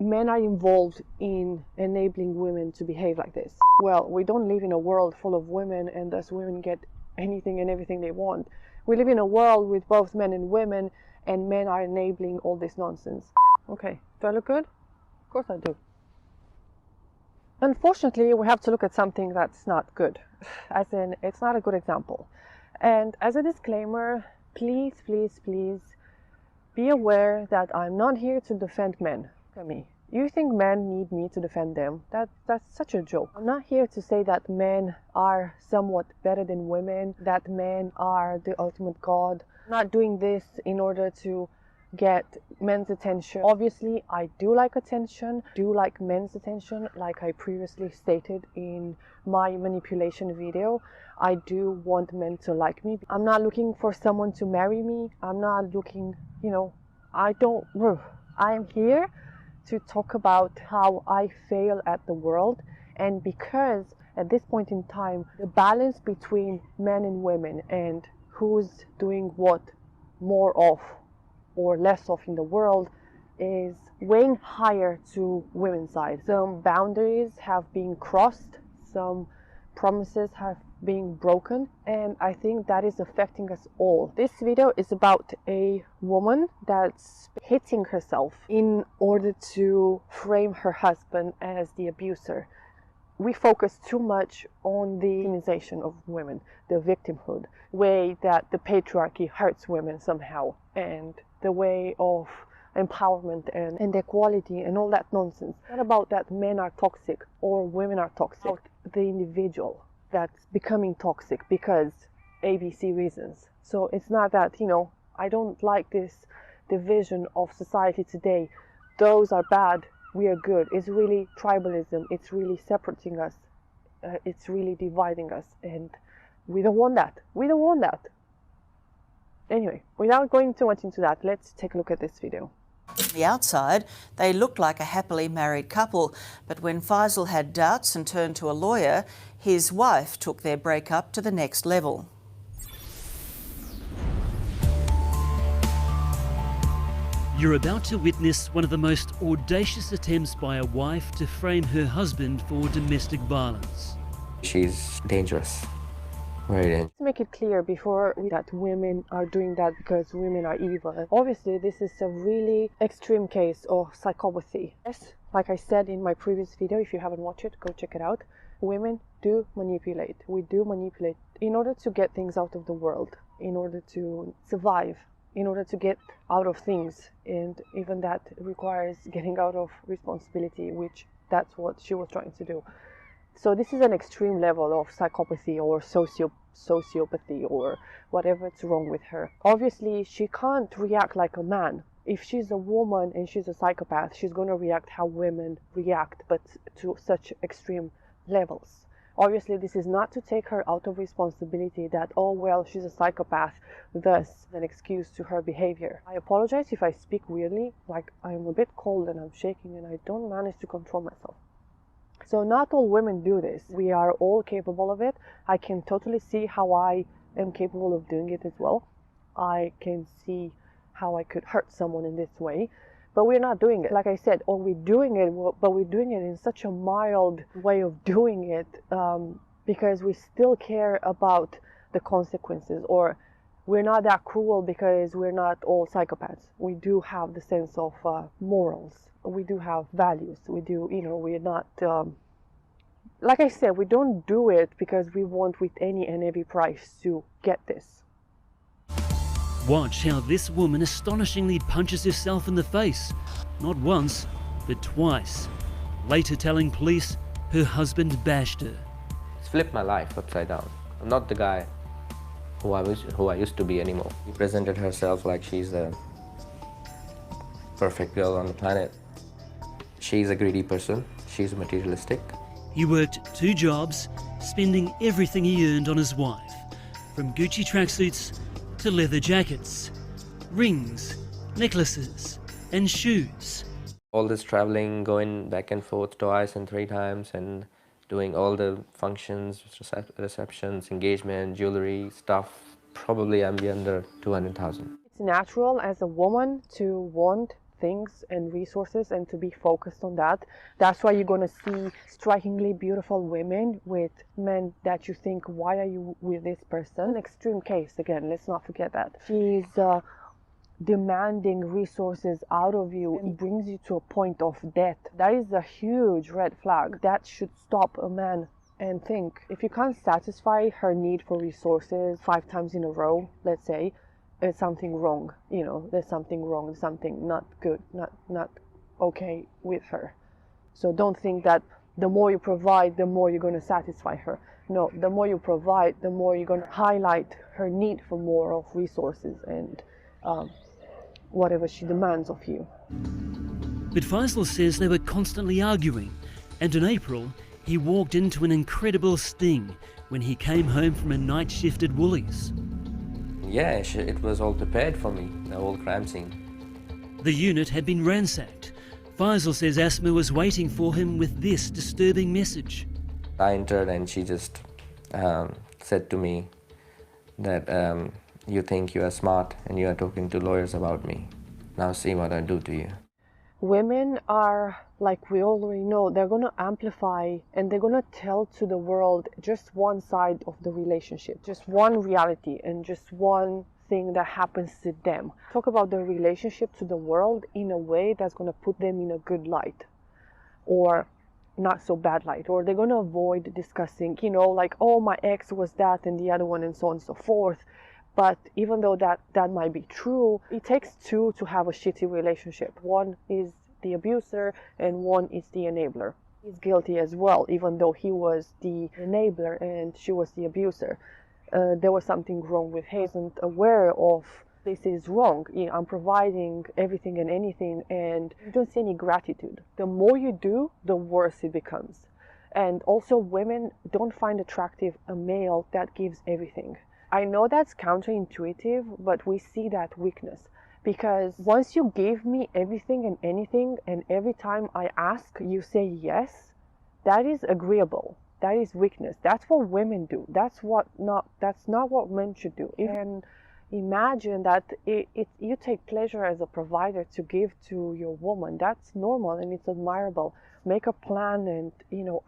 men are involved in enabling women to behave like this. Well, we don't live in a world full of women and thus women get anything and everything they want. We live in a world with both men and women, and men are enabling all this nonsense. Okay, do I look good? Of course I do. Unfortunately, we have to look at something that's not good, as in it's not a good example. And as a disclaimer, please, please, please be aware that I'm not here to defend men. Look at me. You think men need me to defend them? That's such a joke. I'm not here to say that men are somewhat better than women, that men are the ultimate god. I'm not doing this in order to get men's attention. Obviously, I do like attention, do like men's attention, like I previously stated in my manipulation video. I do want men to like me. I'm not looking for someone to marry me. I'm not looking, I am here to talk about how I fail at the world, and because at this point in time the balance between men and women and who's doing what more of or less of in the world is weighing higher to women's side. Some boundaries have been crossed, some promises have been broken, and I think that is affecting us all. This video is about a woman that's hitting herself in order to frame her husband as the abuser. We focus too much on the victimization of women, the victimhood, way that the patriarchy hurts women somehow, and the way of empowerment and equality and all that nonsense. It's not about that men are toxic or women are toxic. It's about the individual that's becoming toxic because ABC reasons. So it's not that, I don't like this division of society today. Those are bad, we are good. It's really tribalism, it's really separating us, it's really dividing us, and we don't want that. We don't want that. Anyway, without going too much into that, let's take a look at this video. On the outside, they looked like a happily married couple, but when Faisal had doubts and turned to a lawyer, his wife took their breakup to the next level. You're about to witness one of the most audacious attempts by a wife to frame her husband for domestic violence. She's dangerous. Very dangerous. To make it clear before that women are doing that because women are evil. Obviously, this is a really extreme case of psychopathy. Yes, like I said in my previous video, if you haven't watched it, go check it out. Women do manipulate. We do manipulate in order to get things out of the world, in order to survive, in order to get out of things, and even that requires getting out of responsibility, which that's what she was trying to do. So this is an extreme level of psychopathy or sociopathy or whatever's wrong with her. Obviously, she can't react like a man. If she's a woman and she's a psychopath, she's going to react how women react, but to such extreme levels. Obviously, this is not to take her out of responsibility that, oh, well, she's a psychopath, thus an excuse to her behavior. I apologize if I speak weirdly, like I'm a bit cold and I'm shaking and I don't manage to control myself. So not all women do this. We are all capable of it. I can totally see how I am capable of doing it as well. I can see how I could hurt someone in this way, but we're not doing it. Like I said, or we're doing it, but we're doing it in such a mild way of doing it because we still care about the consequences, or we're not that cruel because we're not all psychopaths. We do have the sense of morals. We do have values. We do, we're not, like I said, we don't do it because we want with any and every price to get this. Watch how this woman astonishingly punches herself in the face, not once, but twice, later telling police her husband bashed her. It's flipped my life upside down. I'm not the guy who I used to be anymore. She presented herself like she's the perfect girl on the planet. She's a greedy person. She's materialistic. He worked 2 jobs, spending everything he earned on his wife, from Gucci tracksuits to leather jackets, rings, necklaces, and shoes. All this traveling, going back and forth twice and 3 times, and doing all the functions, receptions, engagement, jewelry, stuff. Probably I'm be under 200,000. It's natural as a woman to want things and resources and to be focused on that. That's why you're going to see strikingly beautiful women with men that you think, why are you with this person? Extreme case, again, let's not forget that. She's demanding resources out of you and brings you to a point of death. That is a huge red flag. That should stop a man and think, if you can't satisfy her need for resources 5 times in a row, let's say, there's something wrong. You know, there's something wrong, there's something not good, not okay with her. So don't think that the more you provide, the more you're going to satisfy her. No, the more you provide, the more you're going to highlight her need for more of resources and whatever she demands of you. But Faisal says they were constantly arguing, and in April he walked into an incredible sting when he came home from a night shift at Woolies. Yeah, it was all prepared for me, the whole crime scene. The unit had been ransacked. Faisal says Asma was waiting for him with this disturbing message. I entered and she just said to me that you think you are smart and you are talking to lawyers about me. Now see what I do to you. Women are, like we already know, they're going to amplify and they're going to tell to the world just one side of the relationship, just one reality and just one thing that happens to them. Talk about the relationship to the world in a way that's going to put them in a good light or not so bad light, or they're going to avoid discussing, you know, like, oh, my ex was that and the other one and so on and so forth. But even though that might be true, it takes two to have a shitty relationship. One is the abuser and one is the enabler. He's guilty as well, even though he was the enabler and she was the abuser. There was something wrong with him. He wasn't aware of this is wrong. I'm providing everything and anything and you don't see any gratitude. The more you do, the worse it becomes. And also women don't find attractive a male that gives everything. I know that's counterintuitive, but we see that weakness. Because once you give me everything and anything, and every time I ask, you say yes, that is agreeable. That is weakness. That's what women do. That's not what men should do. And imagine that you take pleasure as a provider to give to your woman. That's normal and it's admirable. Make a plan and,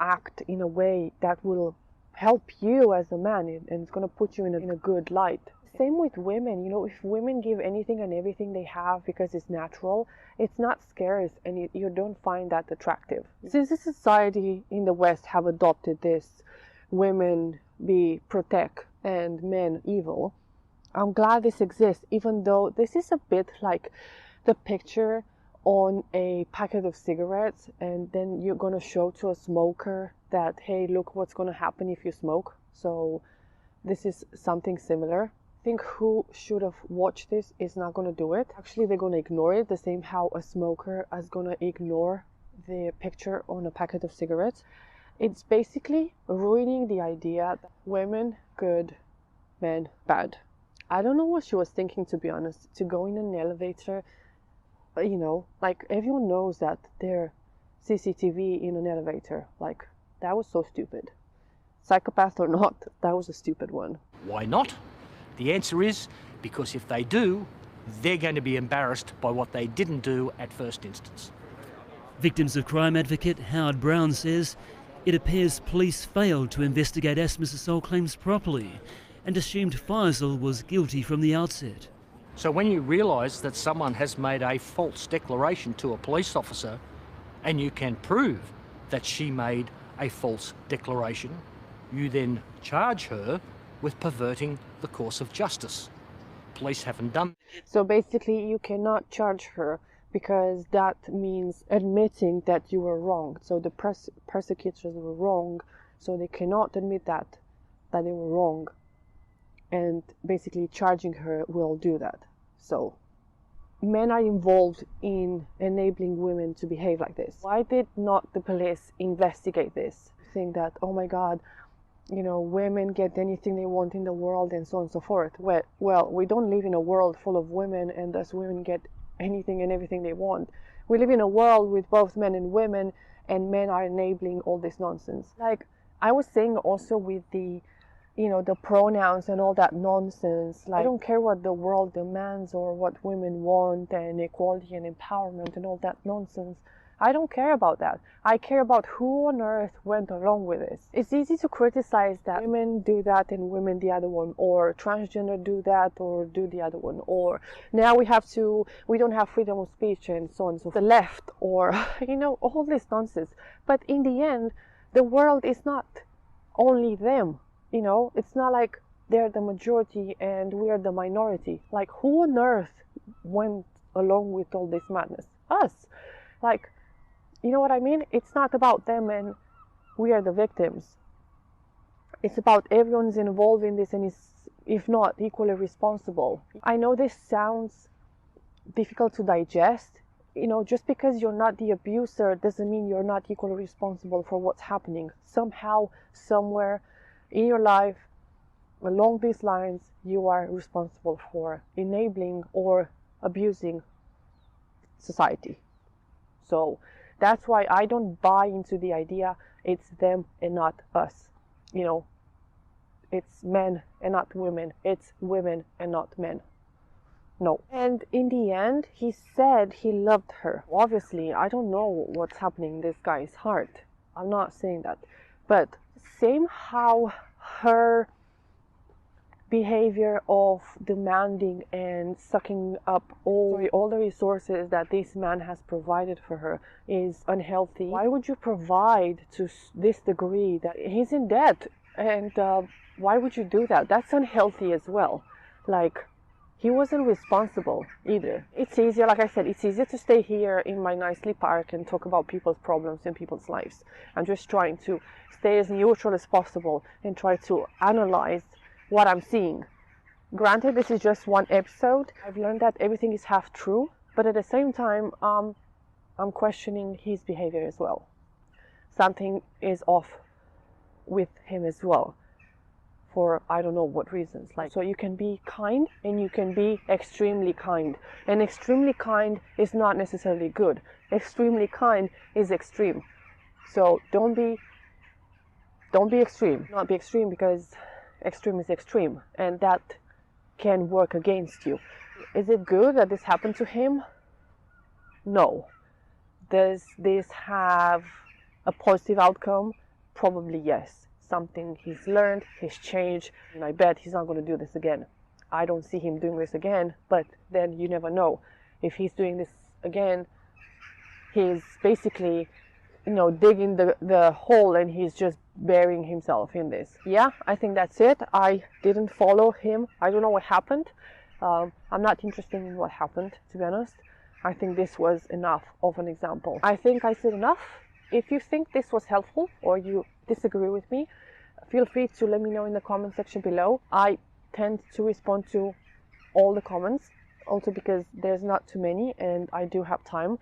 act in a way that will help you as a man and it's going to put you in a good light. Same with women. If women give anything and everything they have because it's natural, it's not scarce and you don't find that attractive. Since the society in the West have adopted this women be protect and men evil, I'm glad this exists, even though this is a bit like the picture on a packet of cigarettes and then you're going to show to a smoker that, hey, look what's going to happen if you smoke. So this is something similar. I think who should have watched this is not going to do it. Actually, they're going to ignore it, the same how a smoker is going to ignore the picture on a packet of cigarettes. It's basically ruining the idea that women good, men bad. I don't know what she was thinking, to be honest, to go in an elevator. Like everyone knows that there's CCTV in an elevator. Like, that was so stupid. Psychopath or not, that was a stupid one. Why not? The answer is because if they do, they're going to be embarrassed by what they didn't do at first instance. Victims of crime advocate Howard Brown says it appears police failed to investigate Asma's assault claims properly and assumed Faisal was guilty from the outset. So when you realise that someone has made a false declaration to a police officer and you can prove that she made a false declaration, you then charge her with perverting the course of justice. Police haven't done. So basically you cannot charge her because that means admitting that you were wrong. So the persecutors were wrong, so they cannot admit that they were wrong. And basically charging her will do that. So men are involved in enabling women to behave like this. Why did not the police investigate this? Think that, oh my God, women get anything they want in the world and so on and so forth. Well, we don't live in a world full of women and thus women get anything and everything they want. We live in a world with both men and women, and men are enabling all this nonsense. Like I was saying also with the you know, the pronouns and all that nonsense. Like, I don't care what the world demands or what women want and equality and empowerment and all that nonsense. I don't care about that. I care about who on earth went along with this. It's easy to criticize that women do that and women the other one, or transgender do that or do the other one, or now we don't have freedom of speech and so on and so forth. The left, or, you know, all this nonsense. But in the end, the world is not only them. You know, it's not like they're the majority and we are the minority. Like, who on earth went along with all this madness? Us. Like, you know what I mean? It's not about them and we are the victims. It's about everyone's involved in this and is, if not, equally responsible. I know this sounds difficult to digest. You know, just because you're not the abuser doesn't mean you're not equally responsible for what's happening. Somehow, somewhere in your life, along these lines, you are responsible for enabling or abusing society. So that's why I don't buy into the idea it's them and not us. You know, it's men and not women. It's women and not men. No. And in the end, he said he loved her. Obviously, I don't know what's happening in this guy's heart. I'm not saying that. But same how her behavior of demanding and sucking up all the resources that this man has provided for her is unhealthy. Why would you provide to this degree that he's in debt? And why would you do that? That's unhealthy as well. Like, he wasn't responsible either. It's easier, like I said, it's easier to stay here in my nicely park and talk about people's problems and people's lives. I'm just trying to stay as neutral as possible and try to analyze what I'm seeing. Granted, this is just one episode. I've learned that everything is half true, but at the same time, I'm questioning his behavior as well. Something is off with him as well, for I don't know what reasons. Like, so you can be kind and you can be extremely kind, and extremely kind is not necessarily good. Extremely kind is extreme. So don't be extreme. Not be extreme, because extreme is extreme, and that can work against you. Is it good that this happened to him? No. Does this have a positive outcome? Probably yes. Something he's learned, he's changed, and I bet he's not going to do this again. I don't see him doing this again, but then you never know. If he's doing this again, he's basically, you know, digging the hole and he's just burying himself in this. Yeah, I think that's it. I didn't follow him. I don't know what happened. I'm not interested in what happened, to be honest. I think this was enough of an example. I think I said enough. If you think this was helpful or you disagree with me, feel free to let me know in the comment section below. I tend to respond to all the comments, also because there's not too many and I do have time.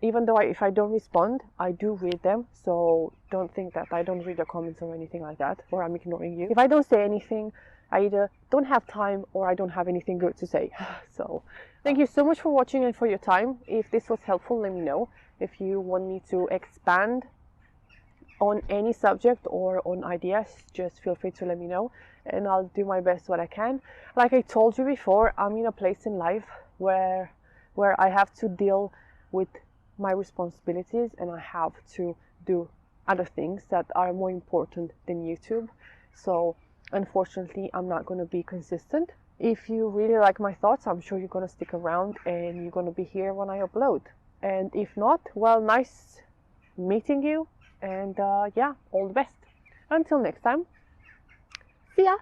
Even though if I don't respond, I do read them, so don't think that I don't read your comments or anything like that, or I'm ignoring you. If I don't say anything, I either don't have time or I don't have anything good to say. So thank you so much for watching and for your time. If this was helpful, let me know. If you want me to expand on any subject or on ideas, just feel free to let me know and I'll do my best what I can. Like I told you before, I'm in a place in life where I have to deal with my responsibilities and I have to do other things that are more important than YouTube. So unfortunately, I'm not going to be consistent. If you really like my thoughts, I'm sure you're going to stick around and you're going to be here when I upload. And if not, well, nice meeting you, and yeah, all the best. Until next time, see ya!